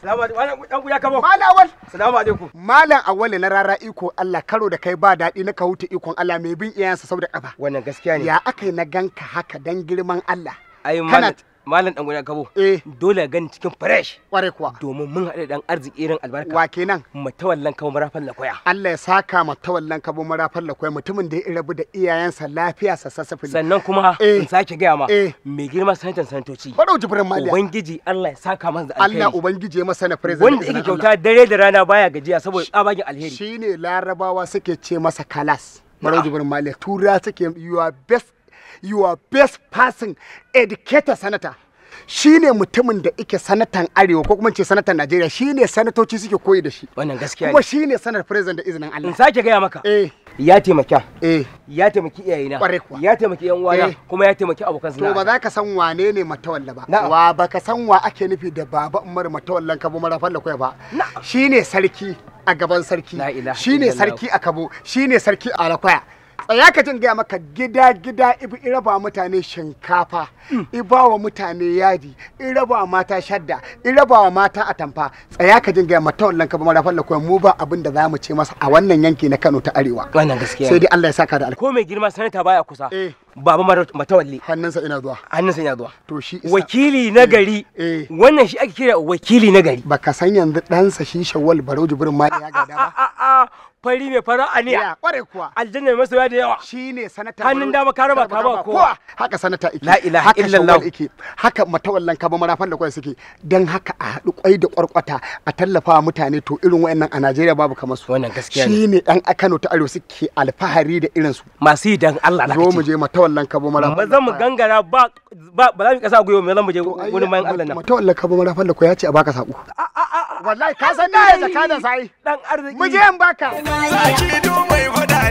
Salamu alaikum. Dan kuya kabo. Malam Awal. Salamu alaikum. Malam Awal na rara iko Allah karo da kai ba daɗi na ka huta ikon Allah mai bin iyayensa sau da ƙafa. Wannan gaskiya ne. Ya akai na ganka haka dan girman Allah. Ai malam dan kuya kabo. Dole gani cikin fresh. Kware kuwa. Domin mun haɗa dan arziki irin albarka. Wa kenan? Matawallan kabo marafan lakoya. Allah ya saka matawallan kabo marafan lakoya mutumin da ya rabu da iyayensa lafiya sa sassafe. Sannan kuma in sake gaya ma mai girma sanatan sanatoci. Barau Jibrin Maliya. Ubangiji Allah ya saka masa da alheri. Allah ubangiji ya masa na president. Wanda yake kyauta dare da rana baya gajiya saboda tsabagin alheri. Shine Larabawa suke ce masa kalas. Barau Jibrin Maliya. Tura suke your best person educator senator. Shine mutumin da yake sanatan arewa ko kuma ce sanatan Najeriya shine sanatoci suke koyi da shi. Wannan gaskiya ne. Kuma shine sanar president da izinin Allah. In sake gaya maka. Ya taimaka. Ya taimaki iyayena. Ya taimaki yan uwana kuma ya taimaki abokan sana'a. To ba za ka san wane ne matawalla ba. Wa baka san wa ake nufi da baba Umar matawallan Kabo marafan da koya ba. Shine sarki a gaban sarki. Shine sarki a Kabo, shine sarki a Alakwaya. Tsaya ka jin gaya maka gida ibi iraba mutane shinkafa, ibawa mutane yadi, iraba mata shadda, iraba mata atamfa. Tsaya ka jin gaya mata wallan ka ba marafan lakoya mu ba abin da zamu ce masa a wannan yanki na Kano ta Arewa. Wannan gaskiya. Sai dai Allah ya saka da alkhairi. Ko mai girma sanata baya kusa. Baba matawalli. Hannunsa ina zuwa. Hannunsa ina zuwa. To shi wakili na gari. Wannan shi ake kira wakili na gari. Baka san yanzu ɗansa shi Shawwal Barau Jibrin Mali ya gada ba. Fari mai fara aniya. Kware kuwa. Aljanna mai masoya da yawa. Shine sanata. Hannun dama ka raba ka ba kowa. Haka sanata yake. La ilaha illallah. Haka matawallan ka ba marafan da kwai suke. Dan haka a haɗu kwai da kwarkwata a tallafa mutane to irin wayannan a Najeriya babu kamar su. Wannan gaskiya ne. Shine dan Kano ta Arewa suke alfahari da irin su. Masu yi dan Allah zo mu je matawallan ka ba marafan. Ba zan mu gangara ba za mu kasa goyo mu zan mu je wurin mayan Allah nan. Matawallan ka ba marafan da kwai ya ce a baka sako. Wallahi ka san ne da ka da sai. Dan arziki. Mu je in baka. Mai fada